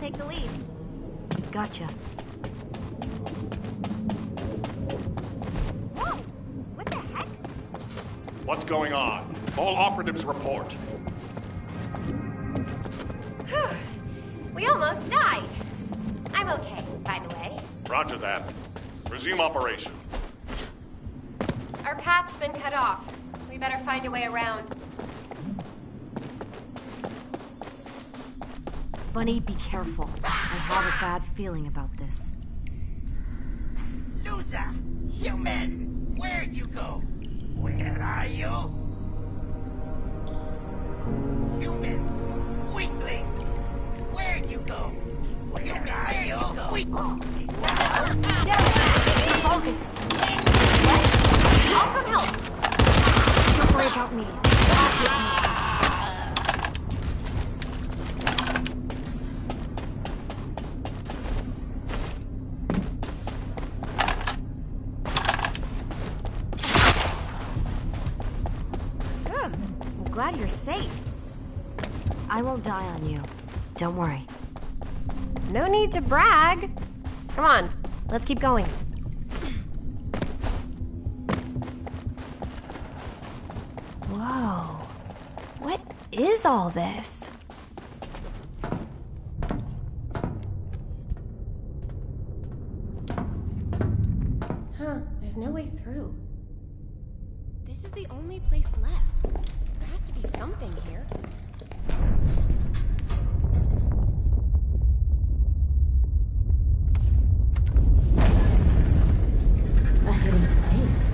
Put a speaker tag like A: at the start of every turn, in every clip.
A: take the lead.
B: Gotcha.
A: Whoa! What the heck?
C: What's going on? All operatives report.
A: We almost died. I'm okay, by the way.
C: Roger that. Resume operation.
A: Our path's been cut off. We better find a way around.
B: Bunny, be careful. I have a bad feeling about this.
D: Loser! Human! Where'd you go? Where are you? Humans! Weaklings! Where'd you go? Where are you? Weaklings!
B: Focus!
A: I'll come help.
B: Don't worry about me. I'll take care of this. I'm glad you're safe. I won't die on you. Don't worry.
A: No need to brag. Come on, let's keep going. Whoa. What is all this? Huh, there's no way through. This is the only place left. There has to be something here.
B: A hidden space.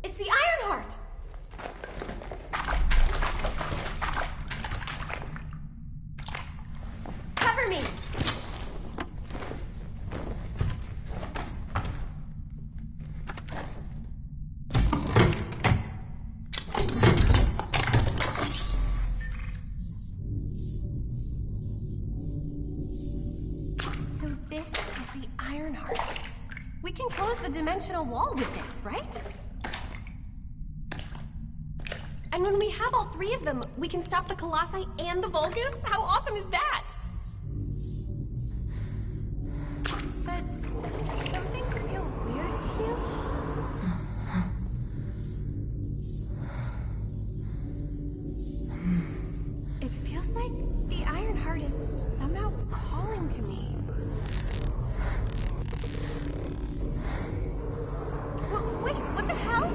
A: It's the Ironheart! Cover me! So this is the Ironheart. We can close the dimensional wall with this, right? And when we have all three of them, we can stop the Colossi and the Vulgus? How awesome is that? But does something feel weird to you? It feels like the Ironheart is somehow calling to me. Wait, what the hell?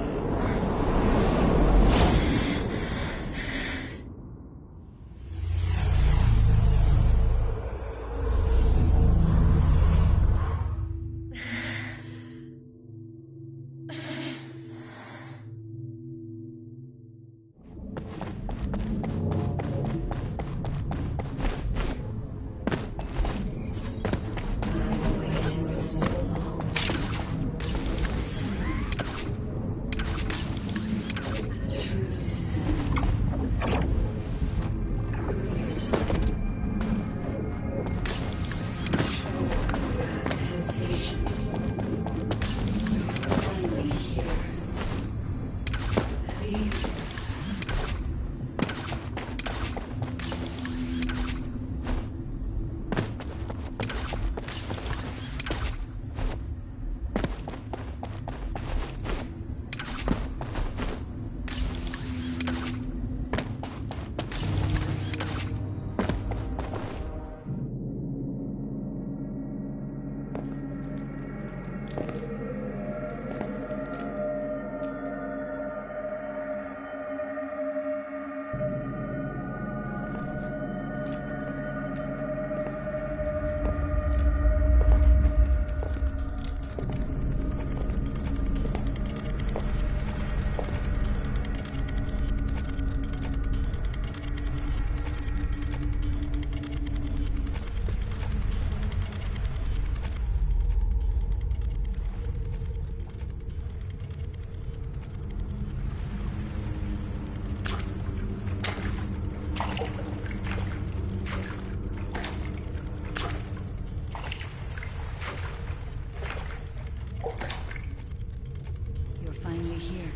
E: You're finally here.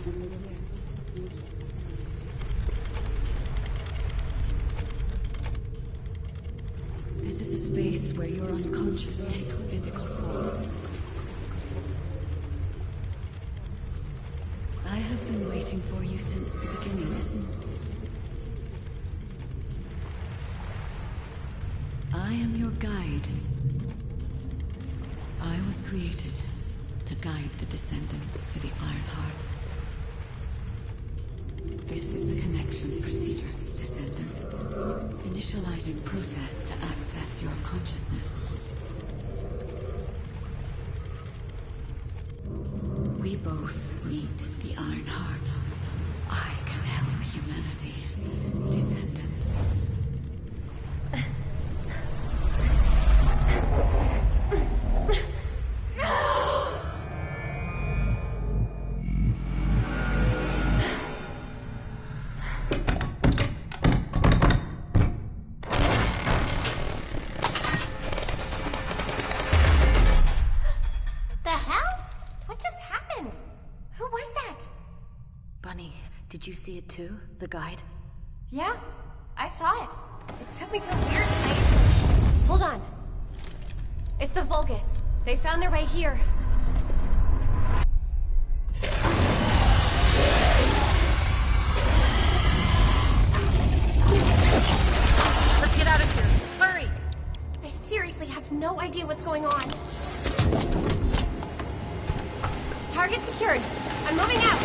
E: This is a space where your unconscious takes physical form. I have been waiting for you since the beginning. I am your guide. I was created to guide the Descendants to the Iron Heart. This is the connection procedure, Descendant. Initializing process to access your consciousness. We both need the Iron Heart. I can help humanity, Descendant. Did you see it too? The guide?
A: Yeah, I saw it. It took me to a weird place. Hold on. It's the Vulgus. They found their way here.
B: Let's get out of here. Hurry!
A: I seriously have no idea what's going on. Target secured. I'm moving out.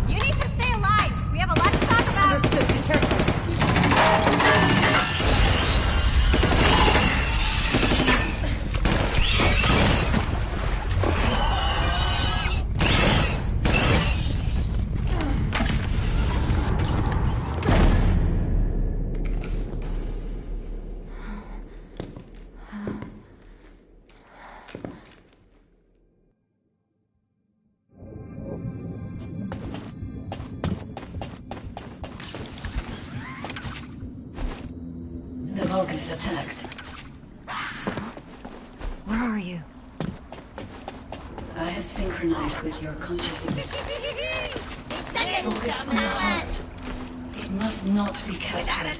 A: You need to stay alive. We have a lot to talk about.
B: Understood. Be careful.
E: The Vulgus attacked.
B: Where are you?
E: I have synchronized with your consciousness. Focus on the heart. It must not be captured.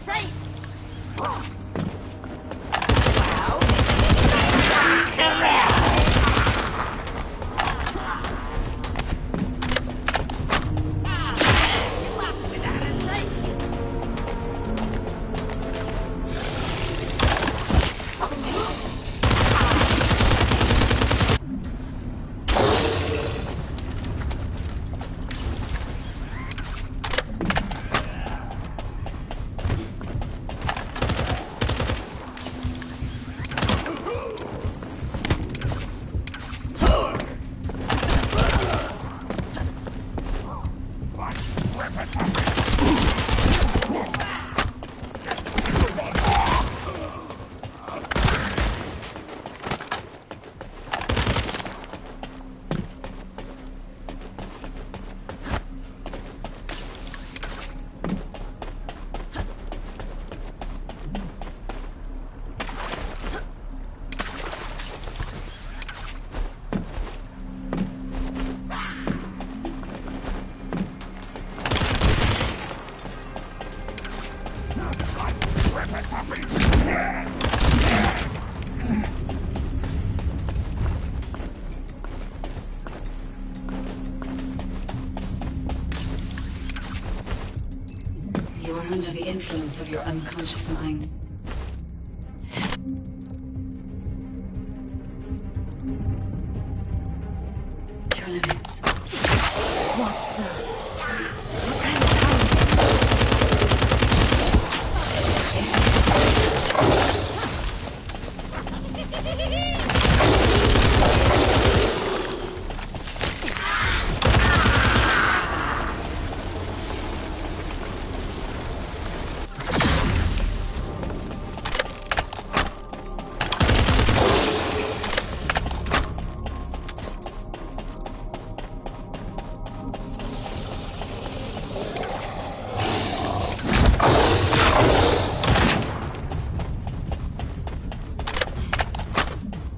E: You are under the influence of your unconscious mind. Your limits.
B: What the?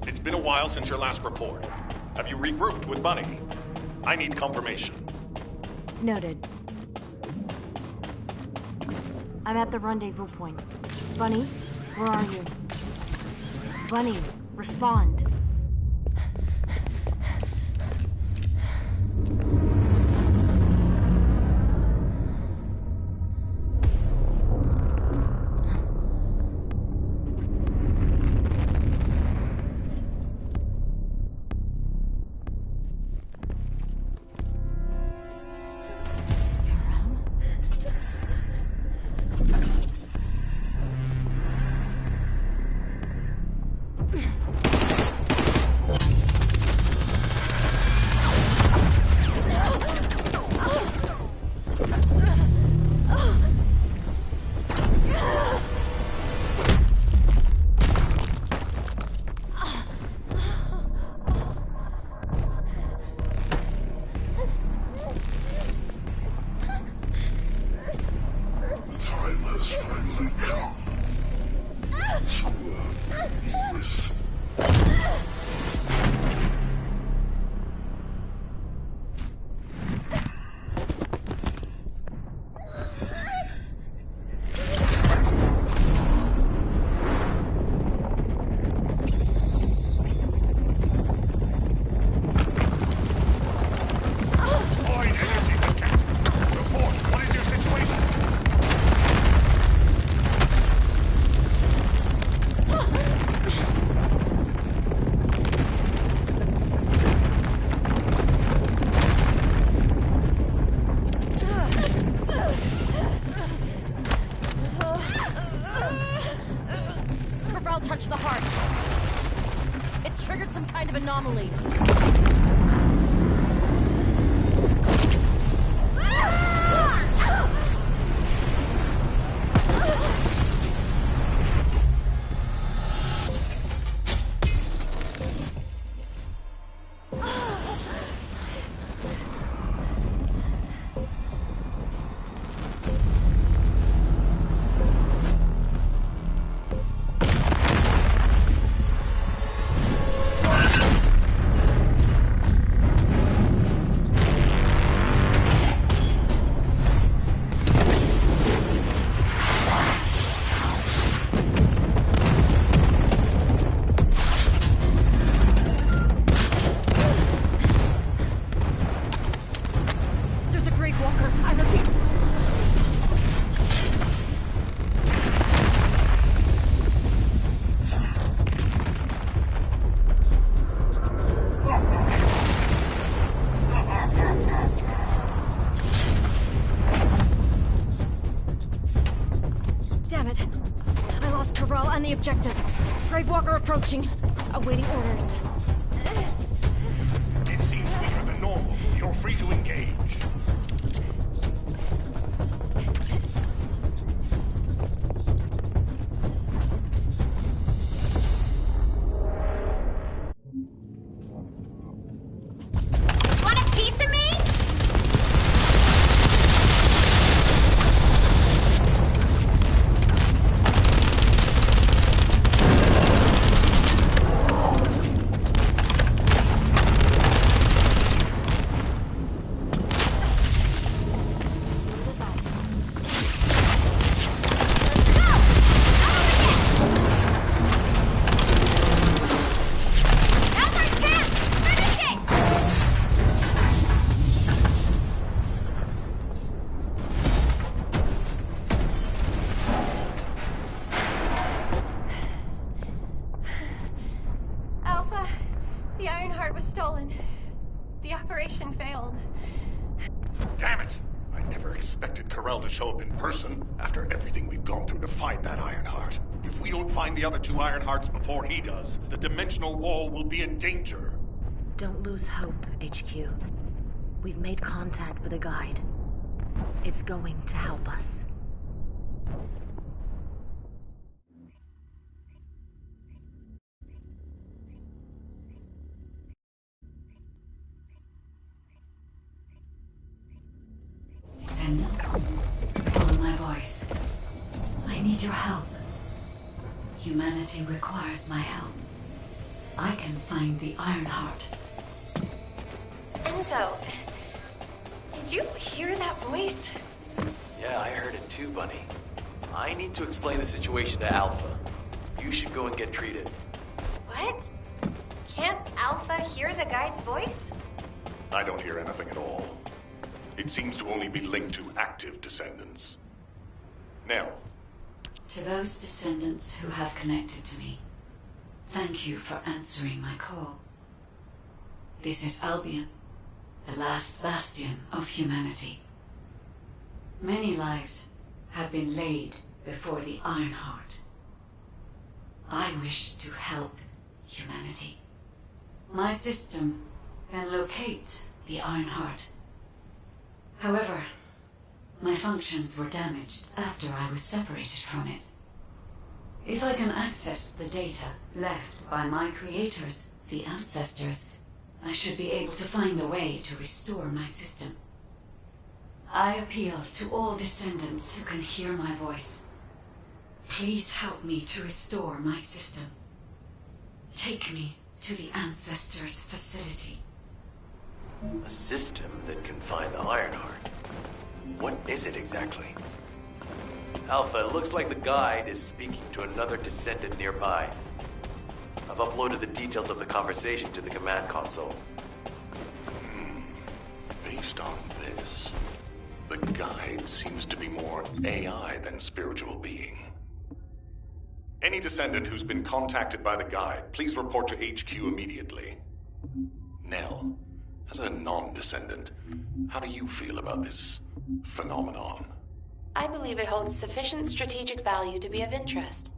C: It's been a while since your last report. Have you regrouped with Bunny? I need confirmation.
B: Noted. I'm at the rendezvous point. Bunny, where are you? Bunny, respond.
F: Touch the heart. It's triggered some kind of anomaly. On the objective. Gravewalker approaching. Awaiting orders.
C: It seems weaker than normal. You're free to engage.
A: Want a piece of me? The Ironheart was stolen. The operation failed.
C: Damn it! I never expected Corell to show up in person after everything we've gone through to find that Ironheart. If we don't find the other two Ironhearts before he does, the dimensional wall will be in danger.
B: Don't lose hope, HQ. We've made contact with a guide. It's going to help us.
E: Descendant, follow my voice. I need your help. Humanity requires my help. I can find the Ironheart.
A: Enzo, did you hear that voice?
G: Yeah, I heard it too, Bunny. I need to explain the situation to Alpha. You should go and get treated.
A: What? Can't Alpha hear the guide's voice?
C: I don't hear anything at all. It seems to only be linked to active descendants. Nell.
E: To those descendants who have connected to me, thank you for answering my call. This is Albion, the last bastion of humanity. Many lives have been laid before the Ironheart. I wish to help humanity. My system can locate the Ironheart. However, my functions were damaged after I was separated from it. If I can access the data left by my creators, the ancestors, I should be able to find a way to restore my system. I appeal to all descendants who can hear my voice. Please help me to restore my system. Take me to the ancestors' facility.
G: A system that can find the Ironheart. What is it exactly? Alpha, it looks like the guide is speaking to another descendant nearby. I've uploaded the details of the conversation to the command console.
C: Based on this, the guide seems to be more AI than spiritual being. Any descendant who's been contacted by the guide, please report to HQ immediately. Nell, as a non-descendant, how do you feel about this phenomenon?
H: I believe it holds sufficient strategic value to be of interest.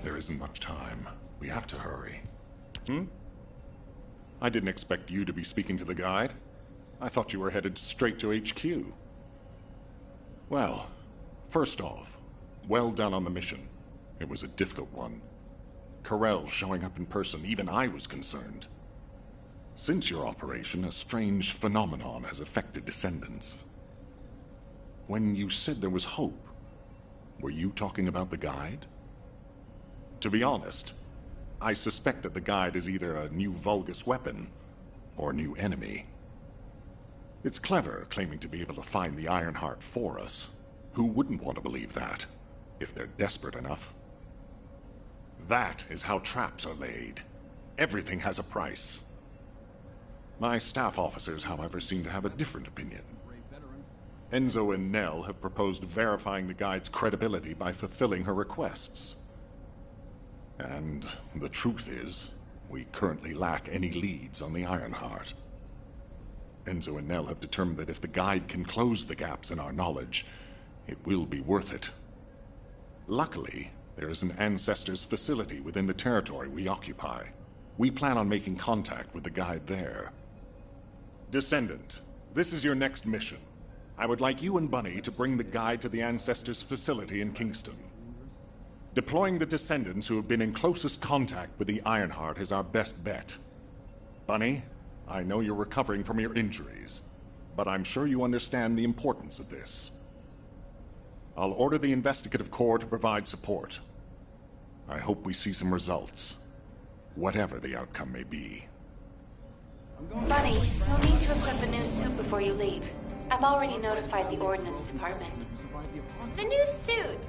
C: There isn't much time. We have to hurry. I didn't expect you to be speaking to the guide. I thought you were headed straight to HQ. Well, first off, well done on the mission. It was a difficult one. Corell showing up in person, even I was concerned. Since your operation, a strange phenomenon has affected descendants. When you said there was hope, were you talking about the guide? To be honest, I suspect that the guide is either a new Vulgus weapon or a new enemy. It's clever claiming to be able to find the Ironheart for us. Who wouldn't want to believe that, if they're desperate enough? That is how traps are laid. Everything has a price. My staff officers, however, seem to have a different opinion. Enzo and Nell have proposed verifying the guide's credibility by fulfilling her requests. And the truth is, we currently lack any leads on the Ironheart. Enzo and Nell have determined that if the guide can close the gaps in our knowledge, it will be worth it. Luckily, there is an Ancestors facility within the territory we occupy. We plan on making contact with the guide there. Descendant, this is your next mission. I would like you and Bunny to bring the guide to the Ancestors facility in Kingston. Deploying the Descendants who have been in closest contact with the Ironheart is our best bet. Bunny, I know you're recovering from your injuries, but I'm sure you understand the importance of this. I'll order the investigative corps to provide support. I hope we see some results, whatever the outcome may be.
H: Bunny, you'll need to equip a new suit before you leave. I've already notified the Ordnance Department.
A: The new suit.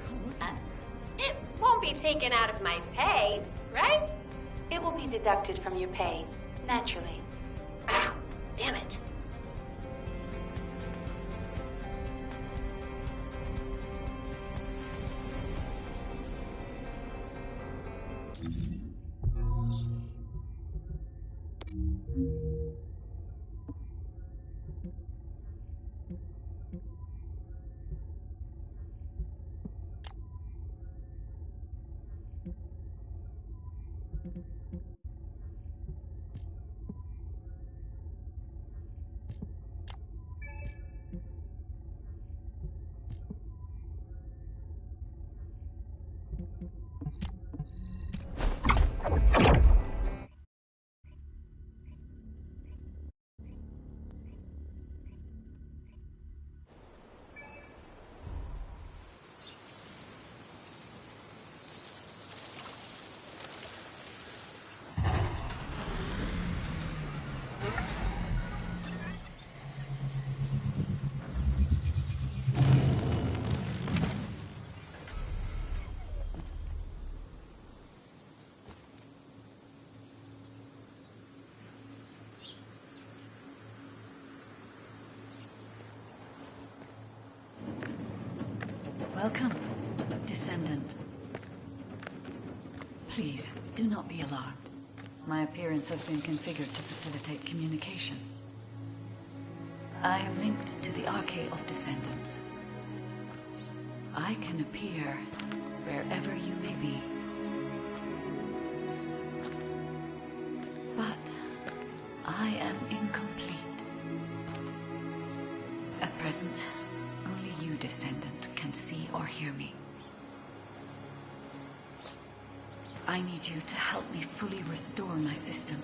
A: It won't be taken out of my pay, right?
H: It will be deducted from your pay, naturally.
A: Ah, damn it.
E: Welcome, Descendant. Please, do not be alarmed. My appearance has been configured to facilitate communication. I am linked to the Arcade of Descendants. I can appear wherever you may be. But I am incomplete. At present, only you, Descendant, can see or hear me. I need you to help me fully restore my system.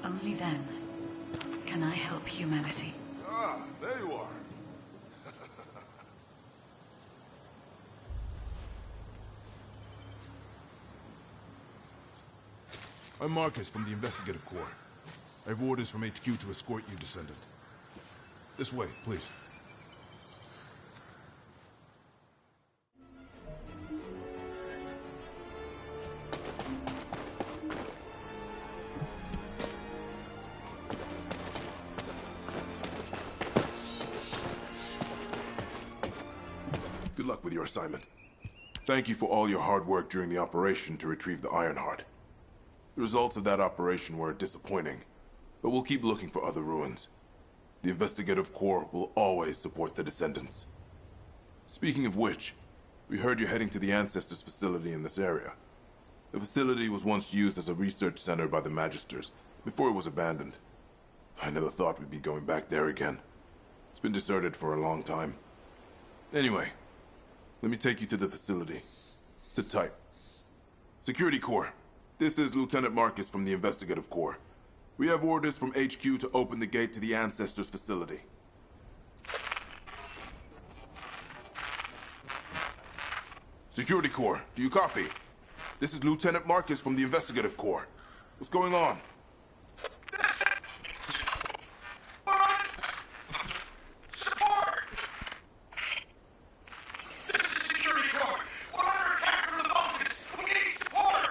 E: Only then can I help humanity.
I: Ah, there you are. I'm Marcus from the Investigative Corps. I have orders from HQ to escort you, Descendant. This way, please. Good luck with your assignment. Thank you for all your hard work during the operation to retrieve the Ironheart. The results of that operation were disappointing, but we'll keep looking for other ruins. The Investigative Corps will always support the Descendants. Speaking of which, we heard you're heading to the Ancestors facility in this area. The facility was once used as a research center by the Magisters, before it was abandoned. I never thought we'd be going back there again. It's been deserted for a long time. Anyway, let me take you to the facility. Sit tight. Security Corps, this is Lieutenant Marcus from the Investigative Corps. We have orders from HQ to open the gate to the Ancestors facility. Security Corps, do you copy? This is Lieutenant Marcus from the Investigative Corps. What's going on?
C: Support! This is Security Corps. We're under attack from the Vulcans. We need support!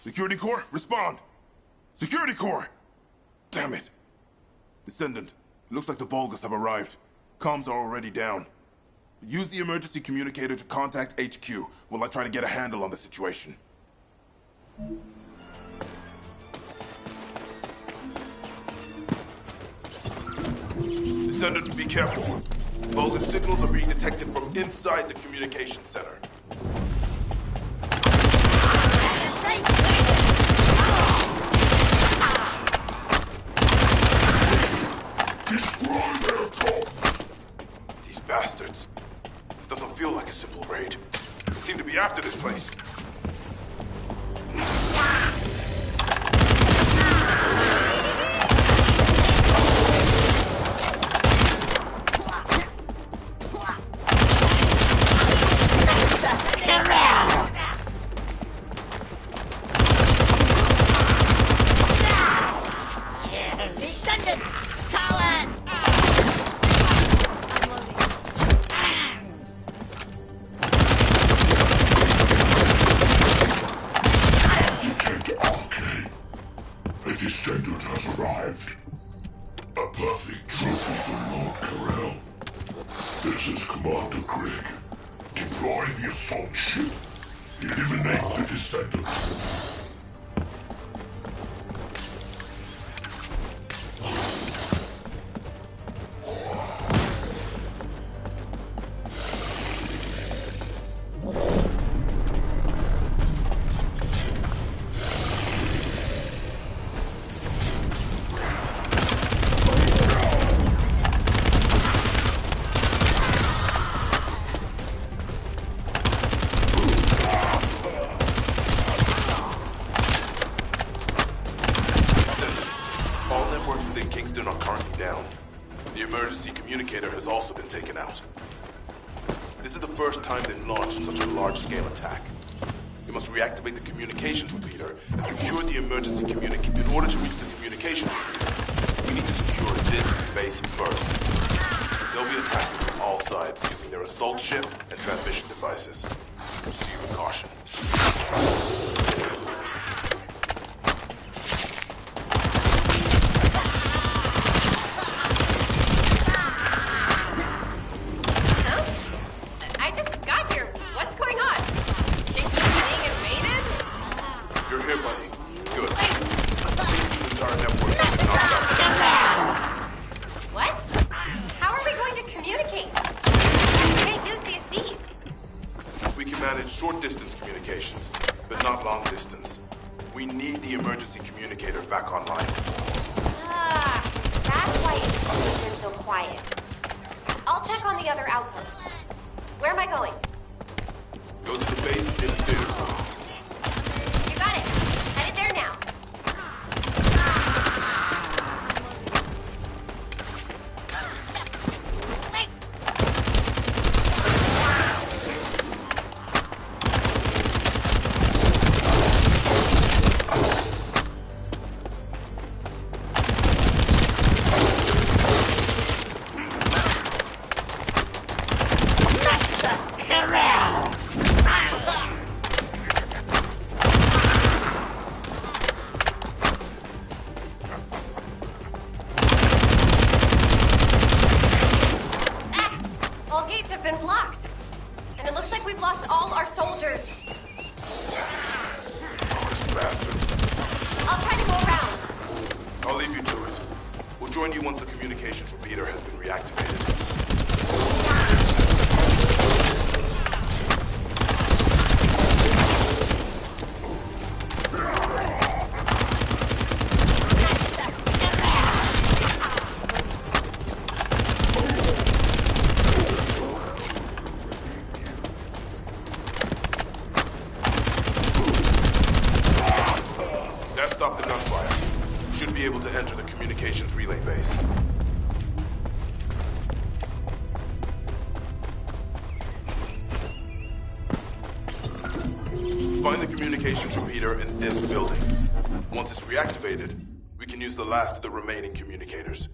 I: Security Corps, respond! Security Corps! Damn it! Descendant, it looks like the Vulgus have arrived. Comms are already down. Use the emergency communicator to contact HQ while I try to get a handle on the situation. Descendant, be careful. Vulgus signals are being detected from inside the communication center. Destroy their comms! These bastards. This doesn't feel like a simple raid. They seem to be after this place. Deploy the assault ship. Eliminate the Descendant. Communicator has also been taken out. This is the first time they've launched such a large-scale attack. You must reactivate the communications repeater and secure the emergency communicator. In order to reach the communications repeater, we need to secure this base first. They'll be attacking from all sides using their assault ship and transmission devices. Proceed with caution. Short-distance communications, but not long-distance. We need the emergency communicator back online.
A: Ah, that's why it's been so quiet. I'll check on the other outposts. Where am I going?
I: Go to the base in the theater rooms.
A: You got it. Headed there now.
I: Find the communications repeater in this building. Once it's reactivated, we can use the last of the remaining communicators.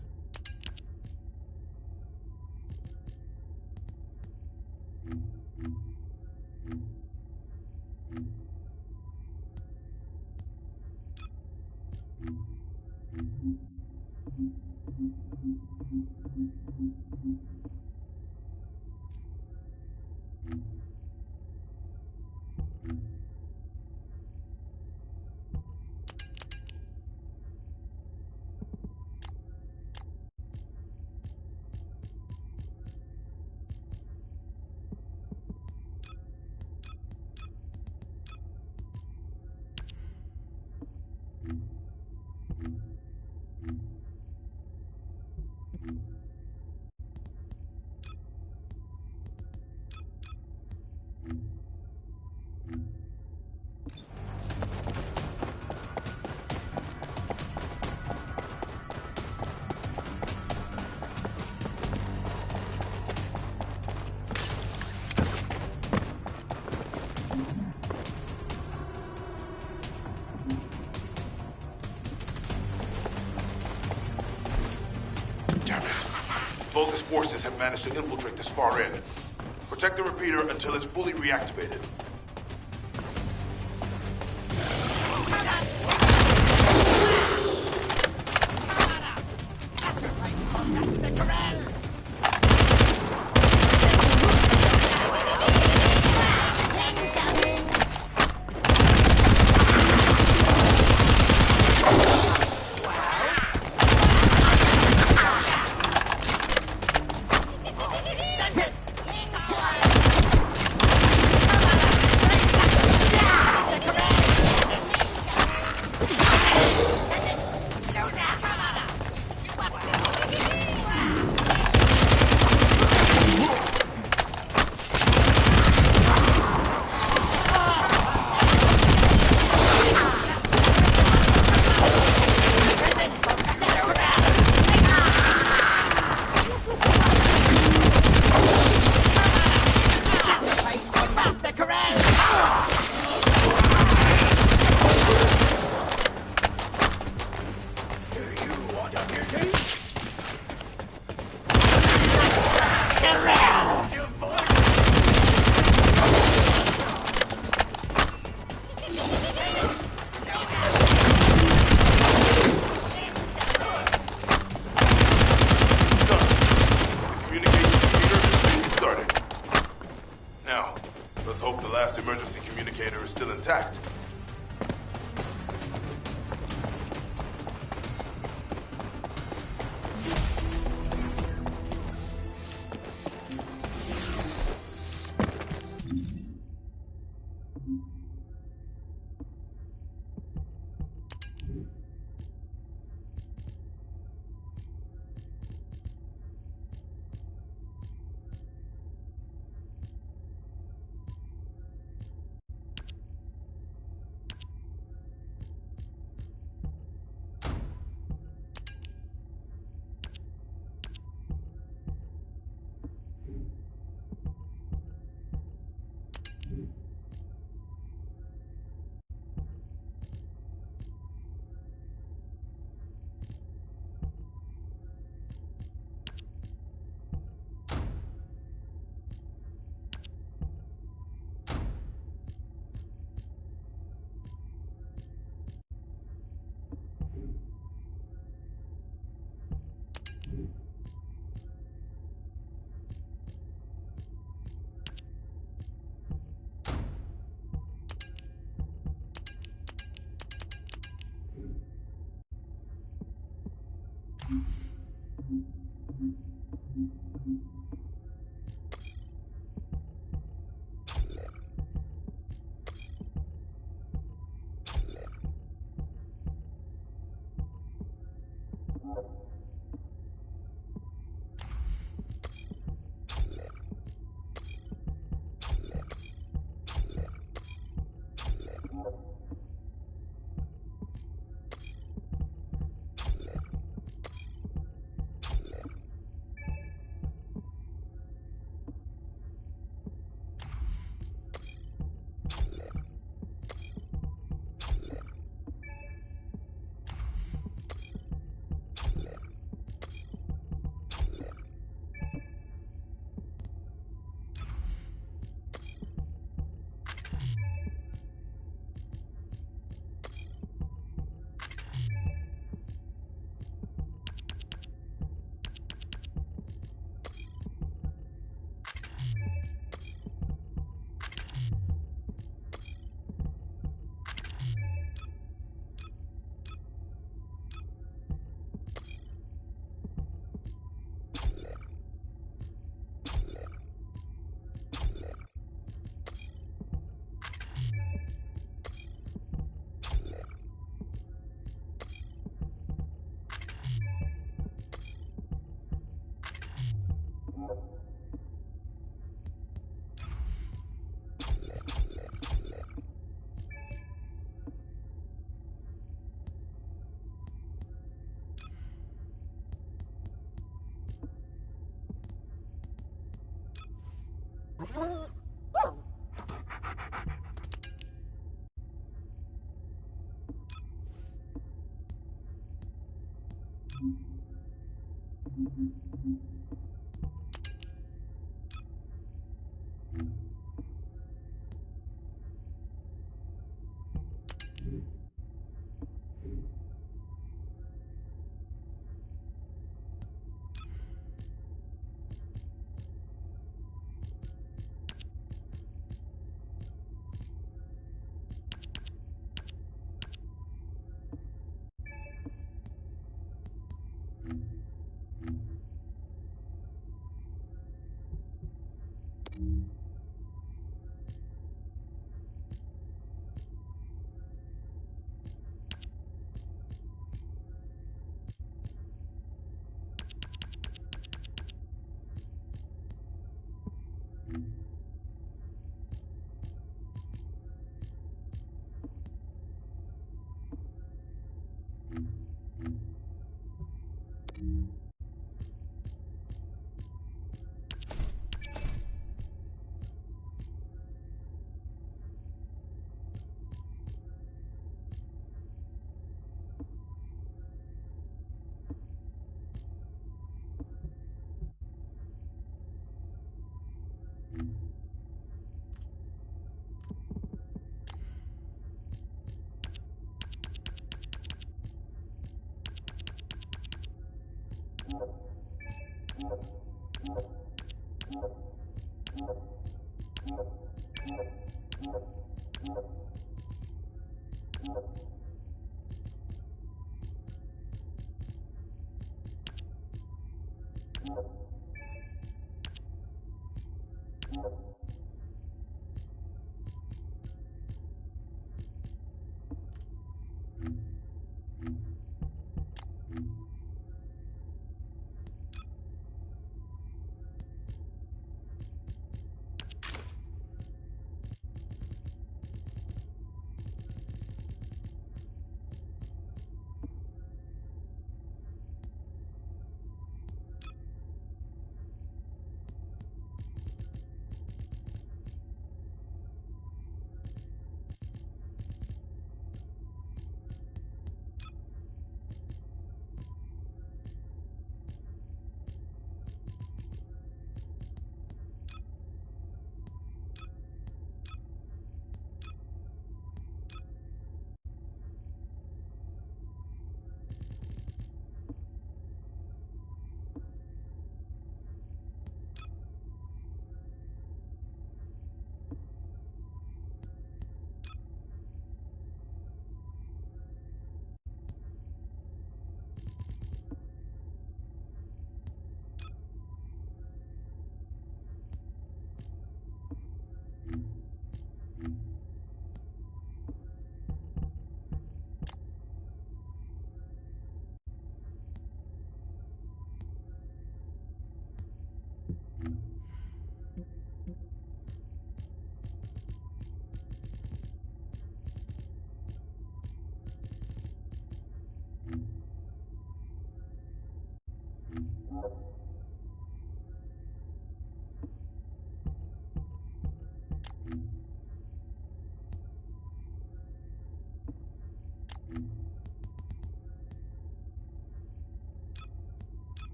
I: Vulgus forces have managed to infiltrate this far in. Protect the repeater until it's fully reactivated. Now, let's hope the last emergency communicator is still intact.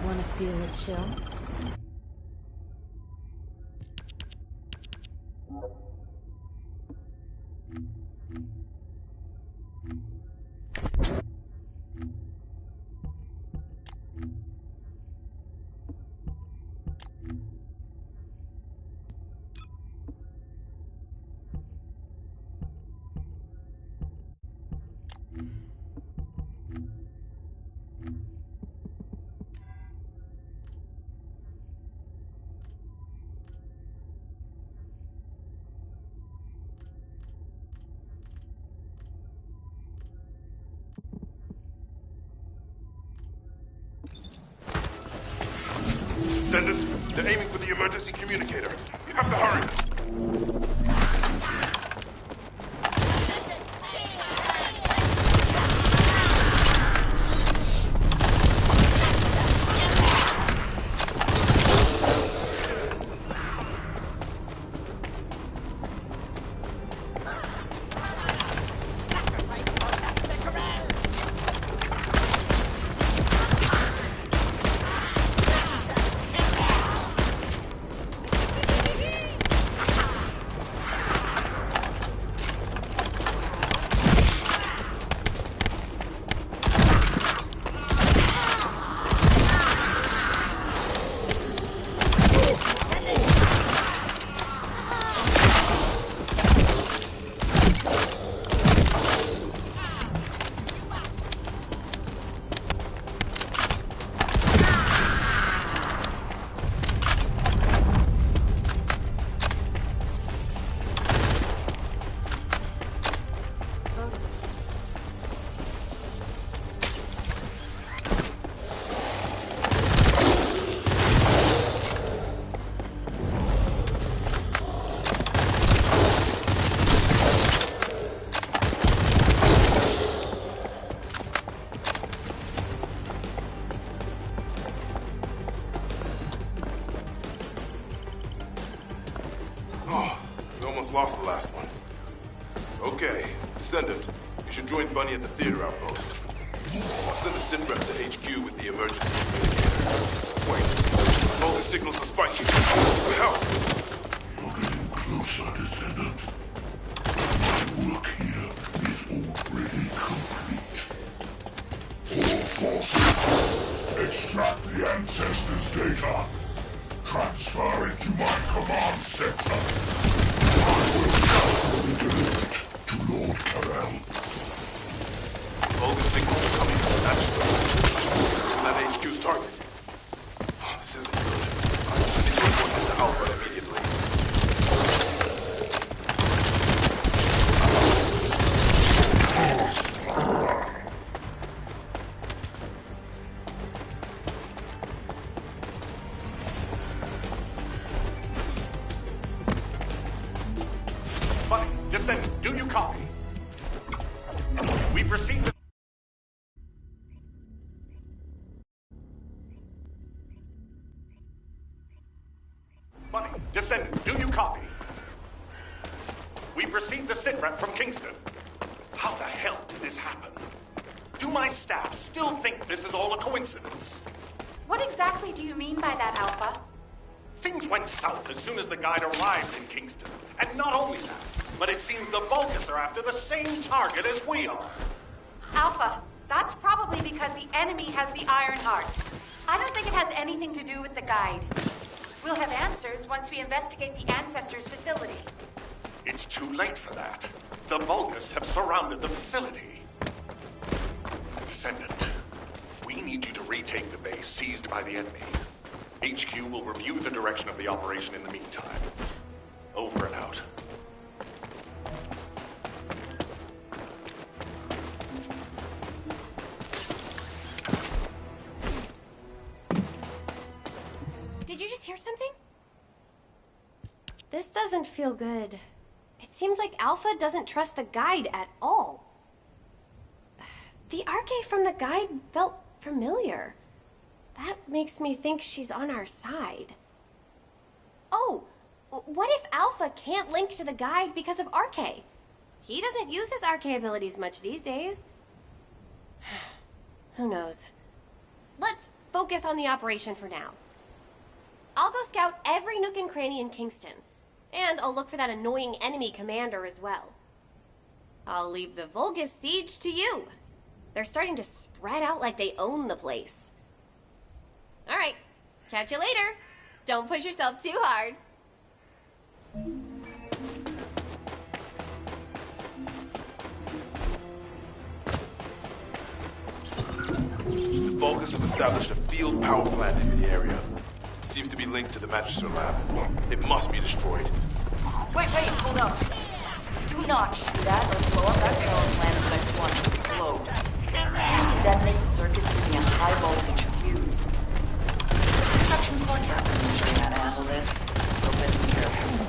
B: Wanna feel it chill?
I: Descendant, they're aiming for the emergency communicator. You have to hurry. Lost the last one. Okay, Descendant, you should join Bunny at the theater outpost. I'll send a sit rep to HQ with the emergency communicator. Wait, all the signals are spiking. Help!
J: You're getting closer, Descendant. My work here is already complete. All forces, extract the Ancestors' data. Transfer it to my command center. I will personally deliver it to Lord Karel.
I: All the signals are coming from that store. That HQ's target. Oh, this isn't good. I need to report this to Alpha immediately.
C: Bunny, Descendant, do you copy? We've received the... Bunny, Descendant, do you copy? We've received the sitrep from Kingston. How the hell did this happen? Do my staff still think this is all a coincidence?
H: What exactly do you mean by that, Alpha?
C: Things went south as soon as the guide arrived in Kingston. And not only that, but it seems the Vulgus are after the same target as we are.
H: Alpha, that's probably because the enemy has the Iron Heart. I don't think it has anything to do with the guide. We'll have answers once we investigate the Ancestors' facility.
C: It's too late for that. The Vulgus have surrounded the facility. Descendant, we need you to retake the base seized by the enemy. HQ will review the direction of the operation in the meantime. Over and out.
A: Did you just hear something? This doesn't feel good. It seems like Alpha doesn't trust the guide at all. The RK from the guide felt familiar. That makes me think she's on our side. Oh, what if Alpha can't link to the guide because of RK? He doesn't use his RK abilities much these days. Who knows? Let's focus on the operation for now. I'll go scout every nook and cranny in Kingston. And I'll look for that annoying enemy commander as well. I'll leave the Vulgus siege to you. They're starting to spread out like they own the place. Alright, catch you later. Don't push yourself too hard.
I: The Vulgus have established a field power plant in the area. It seems to be linked to the Magister lab. It must be destroyed.
F: Wait, hold up. Do not shoot at or blow up that power plant unless you want it to explode. You need to detonate the circuits using a high voltage fuse. The construction coordinator can show you how to handle this. So listen carefully.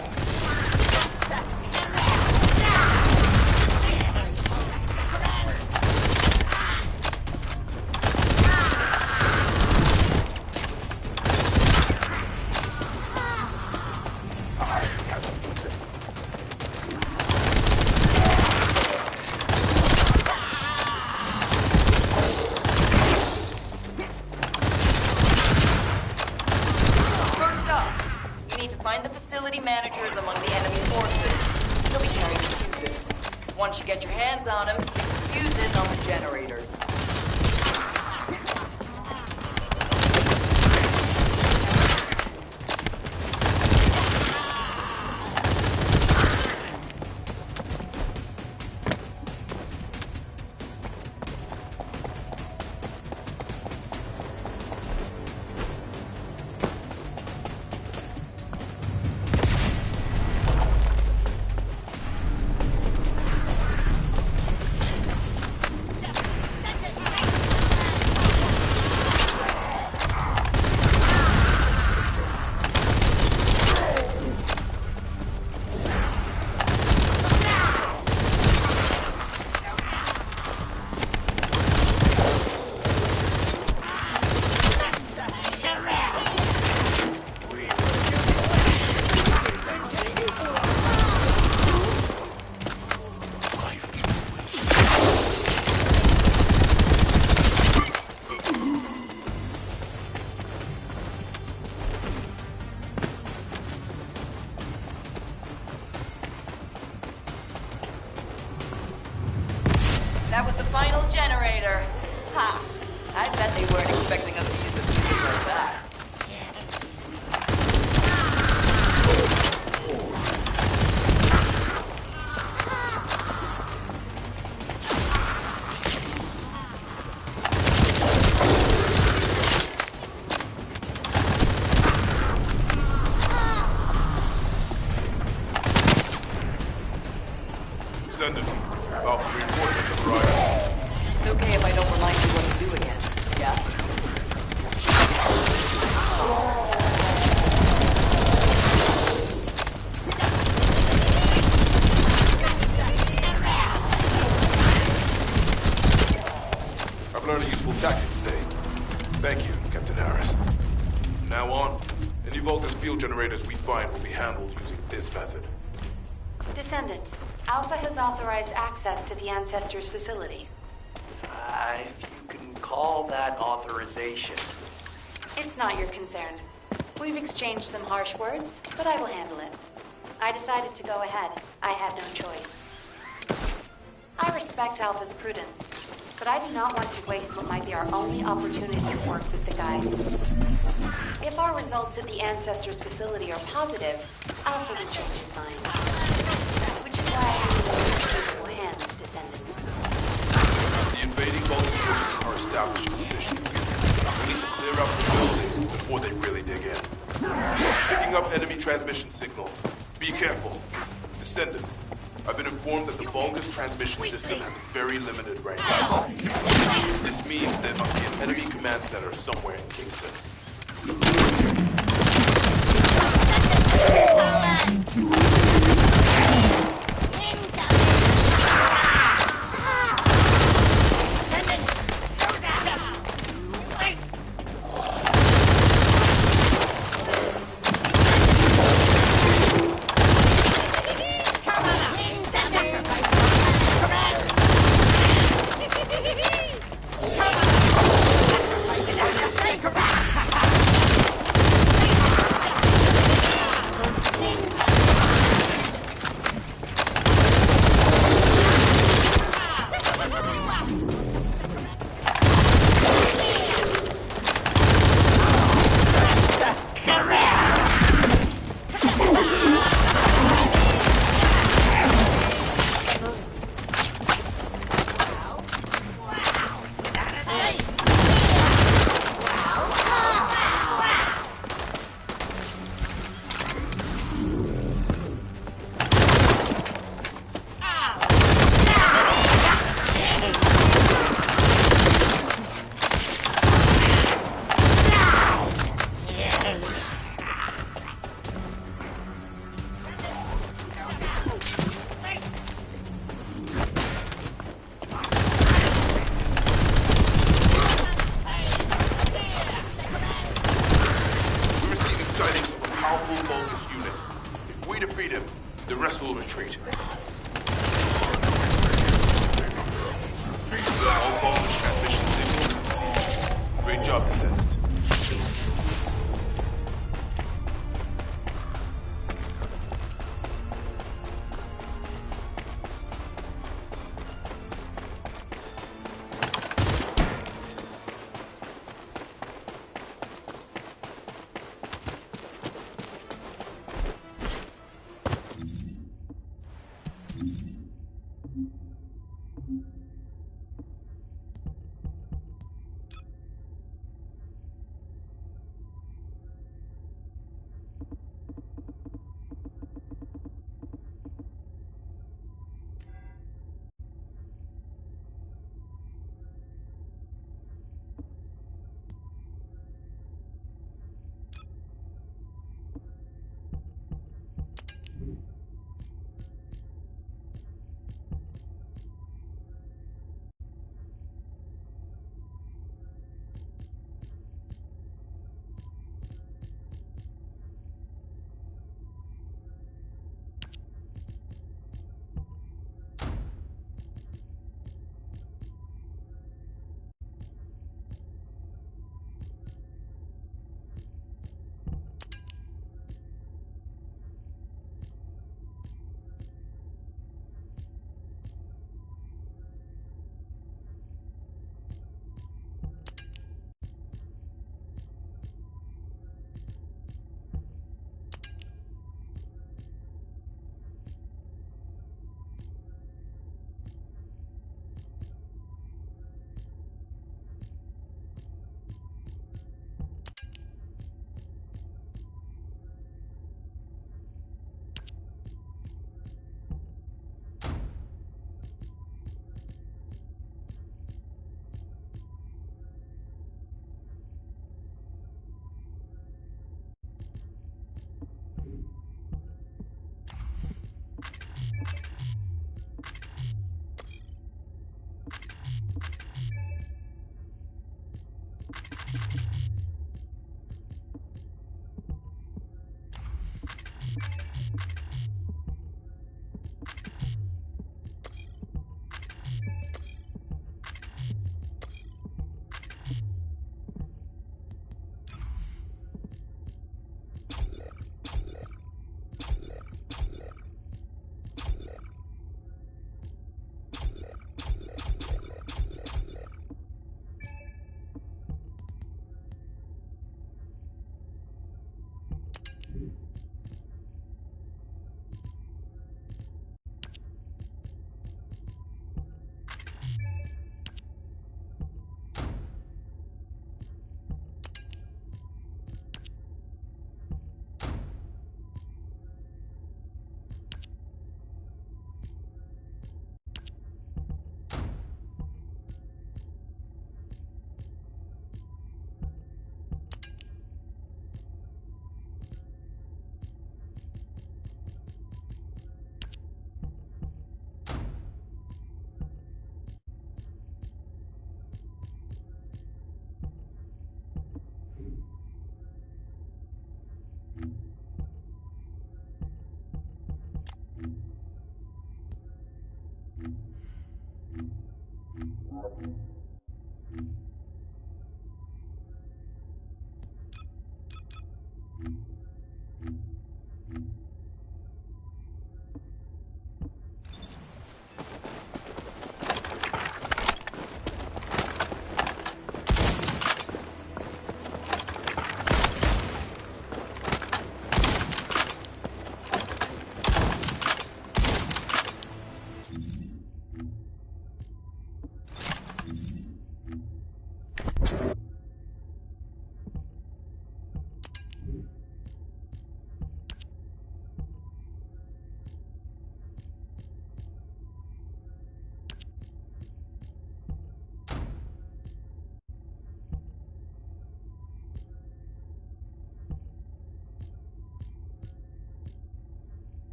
F: Managers among the enemy forces. They'll be carrying fuses. Once you get your hands on them, stick the fuses on the generators. That was the final generator. Ha! I bet they weren't expecting us to use a fuse like that.
I: Descendant, Alpha reinforcements have arrived.
F: It's okay if I don't remind you what to do again, yeah?
I: I've learned a useful tactic today. Thank you, Captain Harris. From now on, any Vulgus field generators we find will be handled using this method.
H: Descendant, Alpha has authorized access to the Ancestors' facility.
G: If you can call that authorization.
H: It's not your concern. We've exchanged some harsh words, but I will handle it. I decided to go ahead. I had no choice. I respect Alpha's prudence, but I do not want to waste what might be our only opportunity to work with the Guide. If our results at the Ancestors' facility are positive, Alpha will change his mind. Which is why I need your capable hands, Descendant.
I: The invading Vulgus forces are establishing positions. We need to clear out the building before they really dig in. Picking up enemy transmission signals. Be careful. Descendant, I've been informed that the Vulgus transmission system has a very limited range. This means there must be an enemy command center somewhere in Kingston.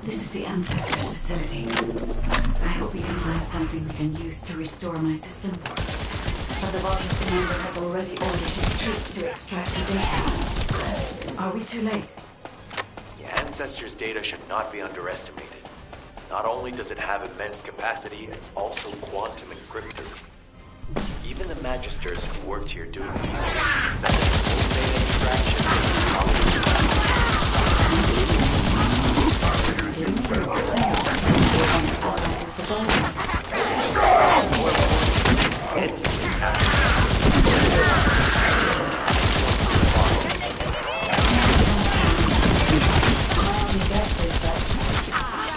E: This is the Ancestors facility. I hope we can find something we can use to restore my system. But the Vault's commander has already ordered his troops to extract the data. Are we too late?
G: The Ancestors' data should not be underestimated. Not only does it have immense capacity, it's also quantum encrypted. Even the Magisters who worked here doing research have said that the full data extraction is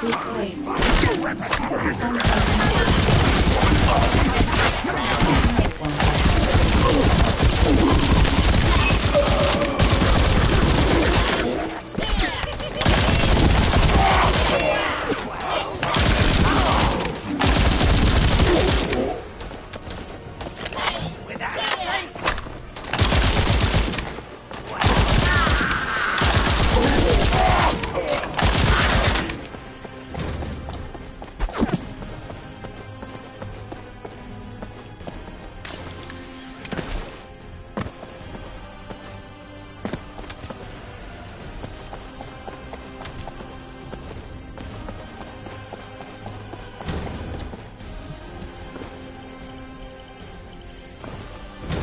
E: This place.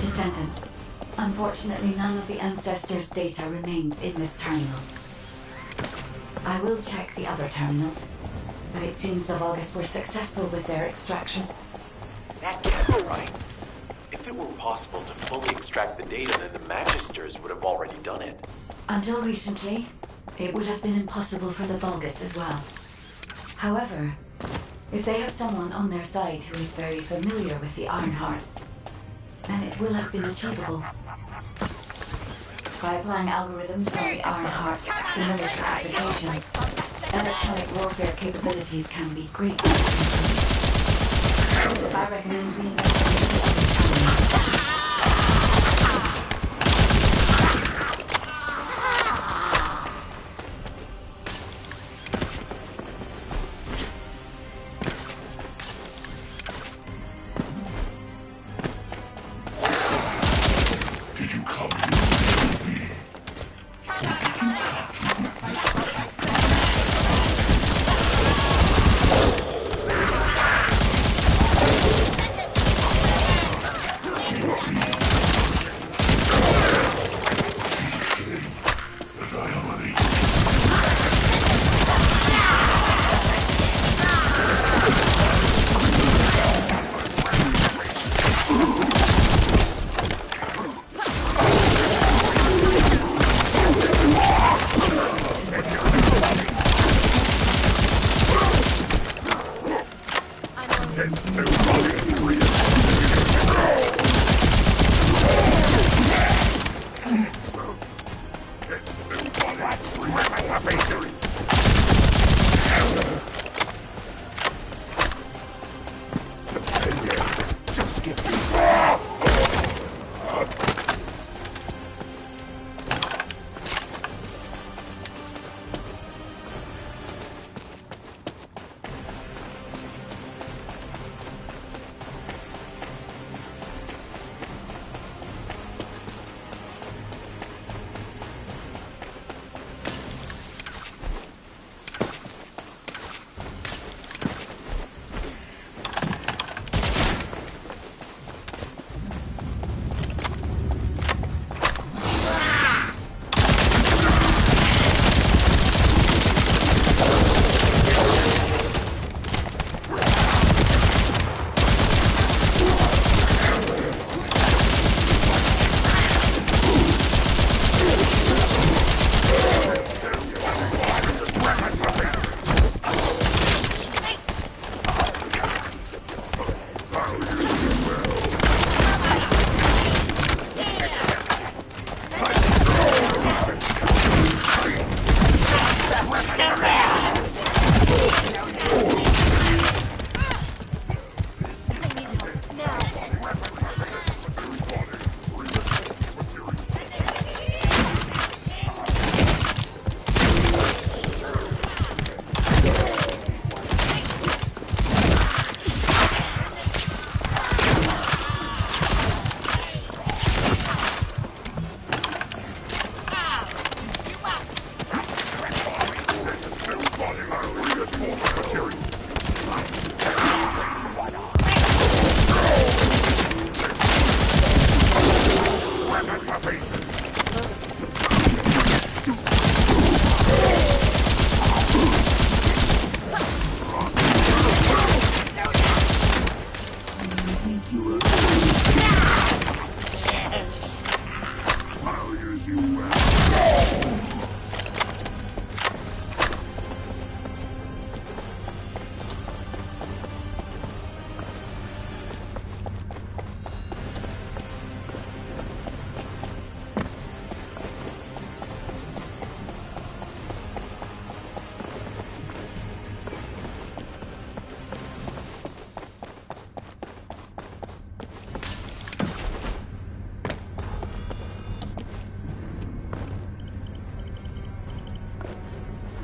E: Descendant. Unfortunately, none of the Ancestors' data remains in this terminal. I will check the other terminals, but it seems the Vulgus were successful with their extraction.
G: That can't be right. If it were possible to fully extract the data, then the Magisters would have already done it.
E: Until recently, it would have been impossible for the Vulgus as well. However, if they have someone on their side who is very familiar with the Ironheart, then it will have been achievable. By applying algorithms from the Ironheart to military applications, electronic warfare capabilities can be greatly improved. I recommend we investigate the other terminals.
J: Did you come here with me? Or did you come to witness the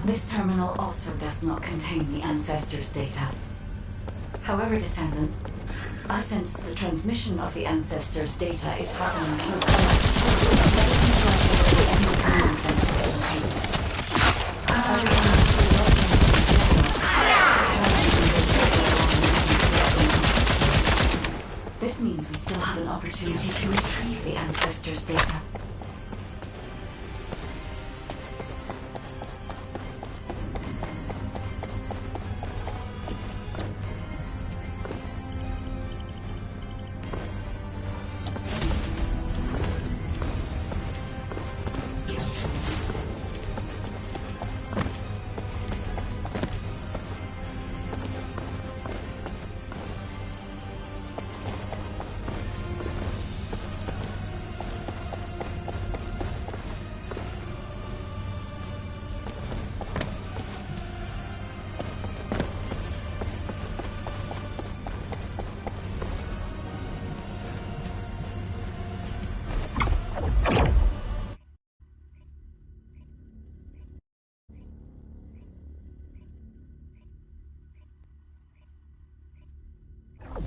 E: This terminal also does not contain the Ancestors' data. However, Descendant, I sense the transmission of the Ancestors' data is happening close by. Let us interact with any command centers located. This means we still have an opportunity to retrieve the Ancestors' data.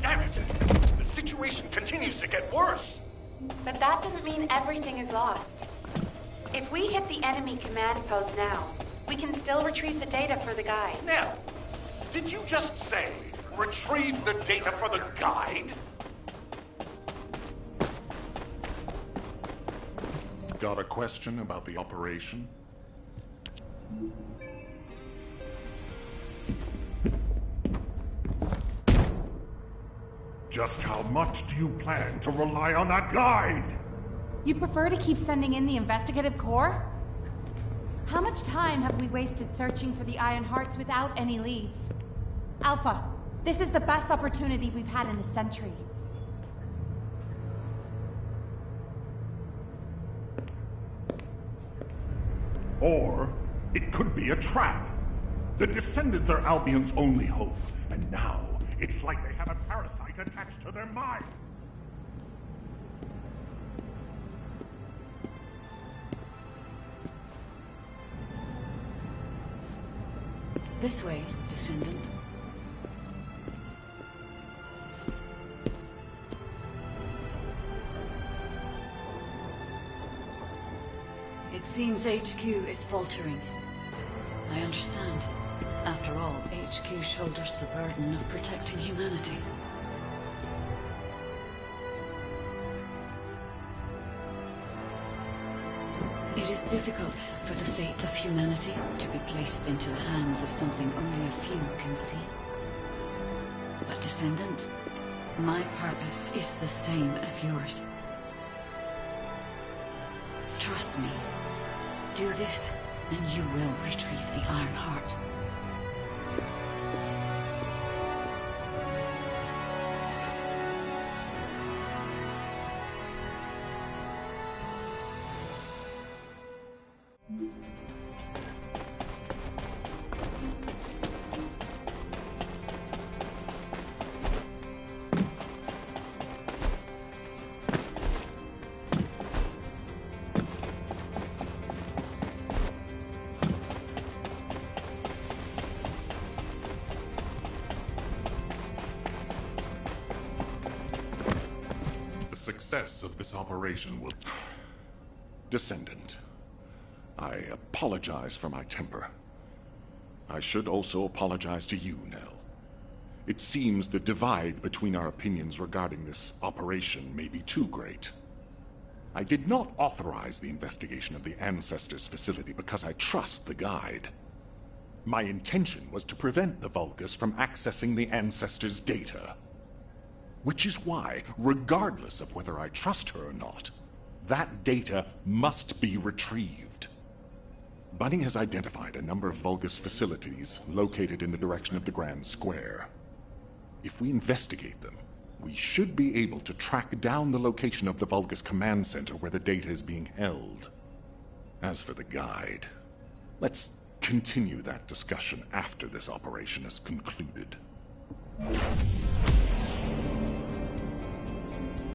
C: Damn it! The situation continues to get worse!
H: But that doesn't mean everything is lost. If we hit the enemy command post now, we can still retrieve the data for the guide.
C: Nell, did you just say, retrieve the data for the guide? Got a question about the operation? Just how much do you plan to rely on that guide?
K: You prefer to keep sending in the investigative corps? How much time have we wasted searching for the Iron Hearts without any leads? Alpha, this is the best opportunity we've had in a century.
C: Or it could be a trap. The Descendants are Albion's only hope, and now it's like they have a parasite attached to their minds.
E: This way, Descendant. It seems HQ is faltering. I understand. After all, HQ shoulders the burden of protecting humanity. It is difficult for the fate of humanity to be placed into the hands of something only a few can see. But Descendant, my purpose is the same as yours. Trust me. Do this, and you will retrieve the Iron Heart.
C: The success of this operation will... Descendant, I apologize for my temper. I should also apologize to you, Nell. It seems the divide between our opinions regarding this operation may be too great. I did not authorize the investigation of the Ancestors' facility because I trust the guide. My intention was to prevent the Vulgus from accessing the Ancestors' data. Which is why, regardless of whether I trust her or not, that data must be retrieved. Bunny has identified a number of Vulgus facilities located in the direction of the Grand Square. If we investigate them, we should be able to track down the location of the Vulgus command center where the data is being held. As for the guide, let's continue that discussion after this operation is concluded.